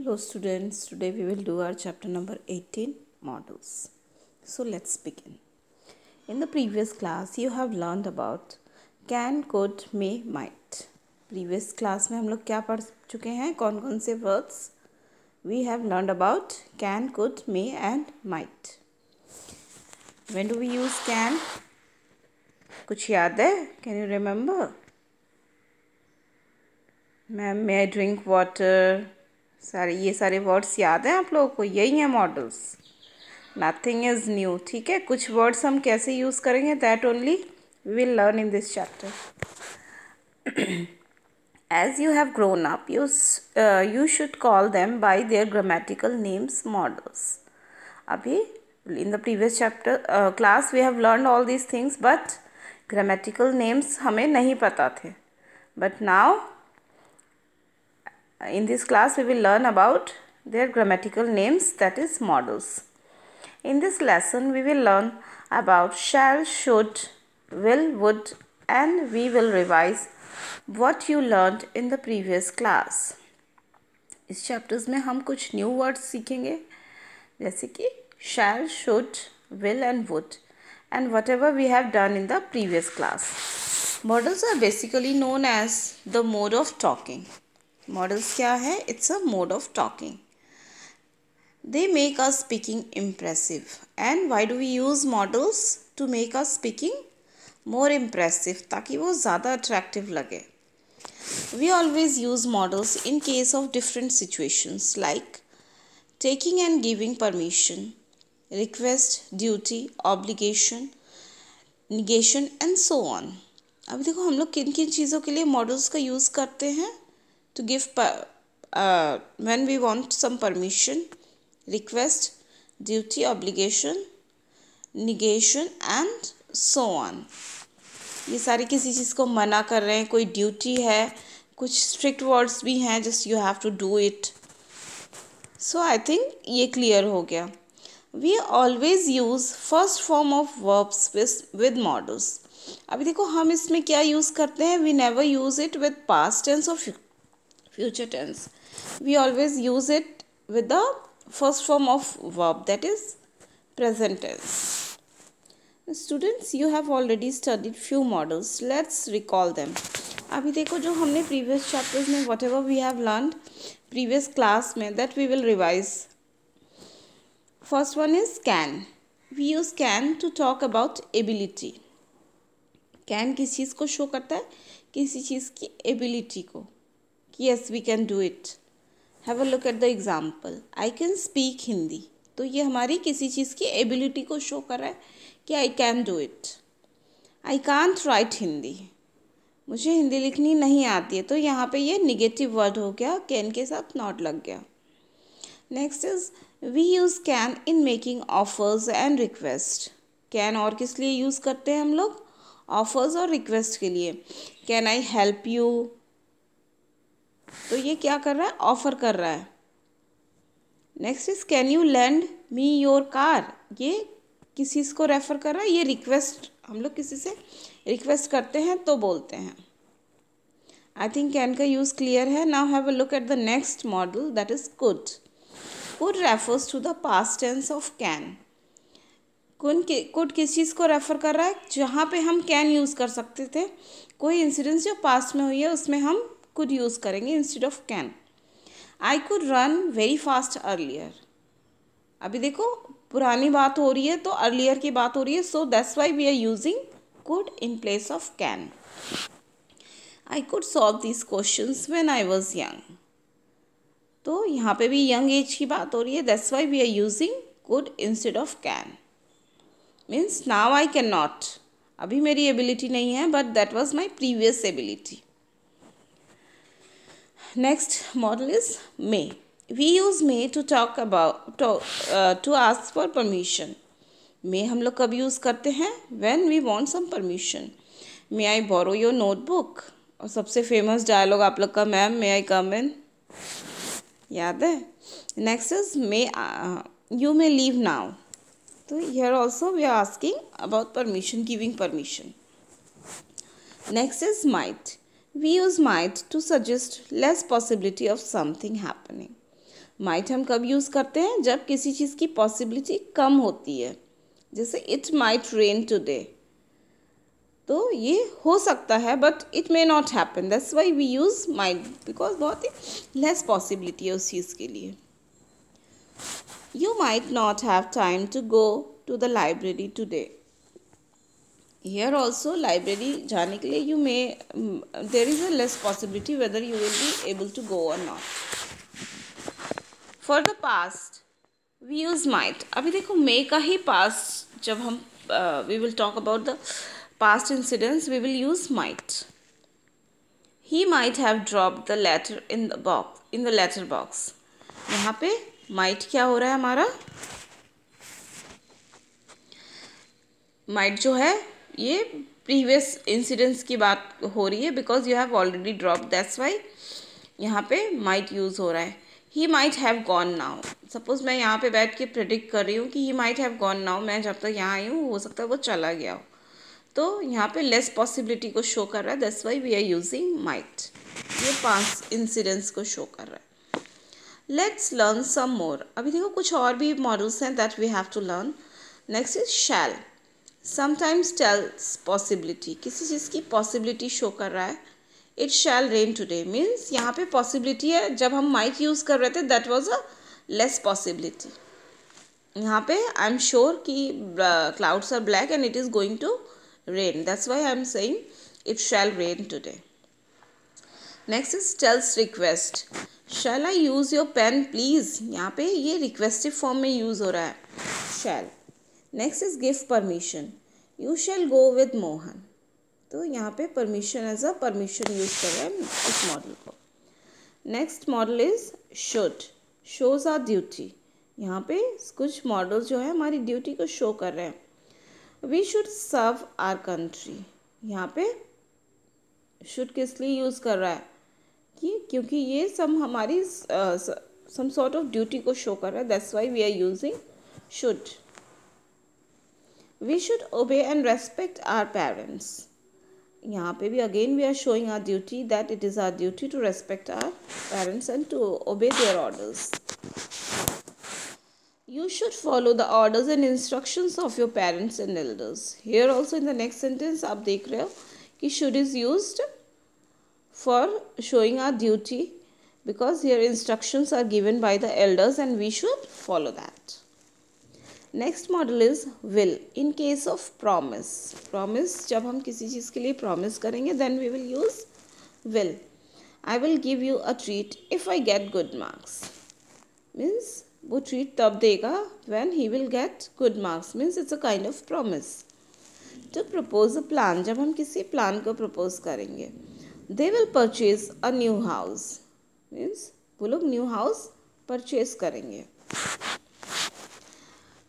Hello students, today we will do our chapter number 18, models. So let's begin. In the previous class you have learned about can, could, may, might. Previous class में हम लोग क्या पढ़ चुके हैं, कौन कौन से words? We have learned about can, could, may and might. When do we use can? कुछ याद है? Can you remember? Ma'am, may I drink water? ये सारे वर्ड्स याद हैं आप लोगों को? यही हैं मॉडल्स. Nothing is new. ठीक है, कुछ वर्ड्स हम कैसे यूज़ करेंगे that only we will learn in this chapter. As you have grown up you should call them by their grammatical names models. अभी in the previous chapter class we have learned all these things but grammatical names हमें नहीं पता थे. But now in this class we will learn about their grammatical names, that is models. In this lesson we will learn about shall, should, will, would and we will revise what you learned in the previous class. इस chapters में हम कुछ new words सीखेंगे जैसे कि shall, should, will and would and whatever we have done in the previous class. Models are basically known as the mode of talking. Models क्या है? It's a mode of talking. They make us speaking impressive. And why do we use models? To make us speaking more impressive, ताकि वो ज़्यादा attractive लगे. We always use models in case of different situations like taking and giving permission, request, duty, obligation, negation and so on. अब देखो हम लोग किन किन चीज़ों के लिए models का यूज़ करते हैं. To give when we want some permission, request, duty, obligation, negation and so on. ये सारी किसी चीज़ को मना कर रहे हैं, कोई ड्यूटी है, कुछ स्ट्रिक्ट वर्ड्स भी हैं, just you have to do it. So I think ये क्लियर हो गया. We always use first form of verbs with modals. अभी देखो हम इसमें क्या यूज़ करते हैं. We never use it with past tense और future tense. We always use it with the first form of verb, that is present tense. Students, you have already studied few models. Let's recall them. अभी देखो जो हमने previous chapters में whatever we have learned previous class में, that we will revise. First one is can. We use can to talk about ability. Can किस चीज़ को show करता है? किसी चीज़ की ability को. Yes, we can do it. Have a look at the example. I can speak Hindi. तो ये हमारी किसी चीज़ की एबिलिटी को शो कर रहा है कि I can do it. I can't write Hindi. मुझे हिंदी लिखनी नहीं आती है. तो यहाँ पे ये निगेटिव वर्ड हो गया, can के साथ not लग गया. Next is we use can in making offers and request. Can और किस लिए यूज़ करते हैं हम लोग? Offers और request के लिए. Can I help you? तो ये क्या कर रहा है? ऑफर कर रहा है. Next is can you land me your car. ये किस चीज़ को रेफर कर रहा है? ये रिक्वेस्ट. हम लोग किसी से रिक्वेस्ट करते हैं तो बोलते हैं. आई थिंक कैन का यूज़ क्लियर है. Now have a look at the next model, that is could. Could refers to the past tense of can. Could किस चीज़ को रेफर कर रहा है? जहाँ पे हम कैन यूज़ कर सकते थे. कोई इंसिडेंस जो पास्ट में हुई है उसमें हम could यूज़ करेंगे instead of can. I could run very fast earlier. अभी देखो पुरानी बात हो रही है तो earlier की बात हो रही है, so that's why we are using could in place of can. I could solve these questions when I was young. तो यहाँ पे भी young age की बात हो रही है, that's why we are using could instead of can. Means now I cannot. अभी मेरी ability नहीं है but that was my previous ability. Next model is may. We use may to talk about to ask for permission. may हम लोग कब use करते हैं? when we want some permission. may I borrow your notebook? और सबसे famous dialogue आप लोग का ma'am may I come in, याद है? next is may you may leave now. तो here also we are asking about permission, giving permission. next is might. We use might to suggest less possibility of something happening. Might हम कब use करते हैं? जब किसी चीज़ की possibility कम होती है, जैसे इट माइट रेन टुडे, तो ये हो सकता है but it may not happen, that's why we use might, because बहुत ही लेस पॉसिबिलिटी है उस चीज़ के लिए. You might not have time to go to the library today. Here also library जाने के लिए you may there is a less possibility whether you will be able to go or not. For the past we use might. अभी देखो may का ही past जब हम we will talk about the past incidents we will use might. He might have dropped the letter in the letter box. यहाँ पे might क्या हो रहा है हमारा? might जो है ये प्रीवियस इंसिडेंट्स की बात हो रही है, because you have already drop, that's why यहाँ पे might यूज़ हो रहा है. He might have gone now. Suppose मैं यहाँ पे बैठ के प्रिडिक्ट कर रही हूँ कि he might have gone now, मैं जब तक यहाँ आई हूँ हो सकता है वो चला गया हो, तो यहाँ पे लेस पॉसिबिलिटी को शो कर रहा है, that's why we are using might. ये 5 इंसिडेंट्स को शो कर रहा है. Let's learn some more. अभी देखो कुछ और भी मॉडल्स हैं that we have to learn. Next is shall. Sometimes tells possibility, किसी चीज़ की पॉसिबिलिटी शो कर रहा है. It shall rain today means यहाँ पे पॉसिबिलिटी है, जब हम माइट यूज़ कर रहे थे that was a less possibility. यहाँ पे आई एम श्योर कि clouds are black and it is going to rain, that's why I am saying it shall rain today. Next is tells request. Shall I use your pen please, यहाँ पे ये रिक्वेस्टिव form में use हो रहा है shall. Next is give permission. You shall go with Mohan, तो यहाँ पे permission as a permission use कर रहे हैं इस मॉडल को. Next model is should. Shows are duty. यहाँ पे कुछ मॉडल जो है हमारी ड्यूटी को शो कर रहे हैं. We should serve our country. यहाँ पे शुड किस लिए यूज़ कर रहा है कि क्योंकि ये सब हमारी सम सॉर्ट ऑफ ड्यूटी को शो कर रहा है, that's why we are using should. We should obey and respect our parents. यहाँ पे भी again we are showing our duty, that it is our duty to respect our parents and to obey their orders. You should follow the orders and instructions of your parents and elders. Here also in the next sentence आप देख रहे हो कि should is used for showing our duty, because here instructions are given by the elders and we should follow that. Next model is will. In case of promise. Promise जब हम किसी चीज़ के लिए promise करेंगे then we will use will. I will give you a treat if I get good marks. Means वो treat तब देगा when he will get good marks, means it's a kind of promise. To propose a plan, जब हम किसी plan को propose करेंगे. They will purchase a new house, means वो लोग न्यू हाउस परचेज करेंगे.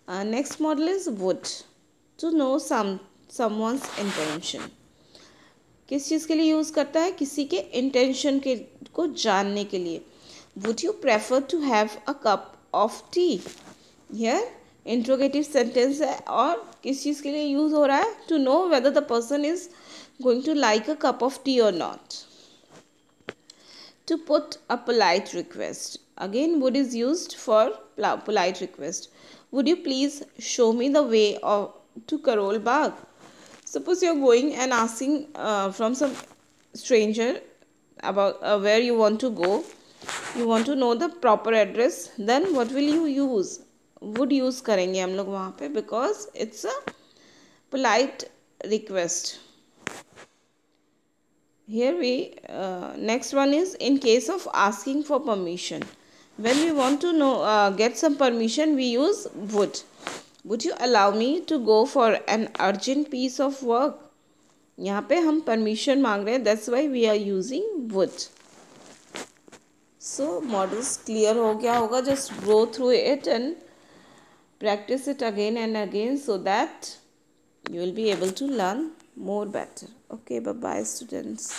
Next model is would. To know someone's intention. किस चीज़ के लिए यूज़ करता है? किसी के इंटेंशन को जानने के लिए. Would you prefer to have a cup of tea? Here interrogative sentence है और किस चीज़ के लिए यूज़ हो रहा है? To know whether the person is going to like a cup of tea और not. To put a polite request. Again would is used for polite request. Would you please show me the way to Karol Bagh. Suppose you are going and asking from some stranger about where you want to go, you want to know the proper address, then what will you use? would use करेंगे हम लोग वहाँ पे, because it's a polite request. Here we next one is in case of asking for permission. When we want to know get some permission, we use would. Would you allow me to go for an urgent piece of work? यहाँ पे हम permission मांग रहे हैं, that's why we are using would. So models clear हो गया होगा. Just go through it and practice it again and again so that you will be able to learn more better. Okay, bye bye students.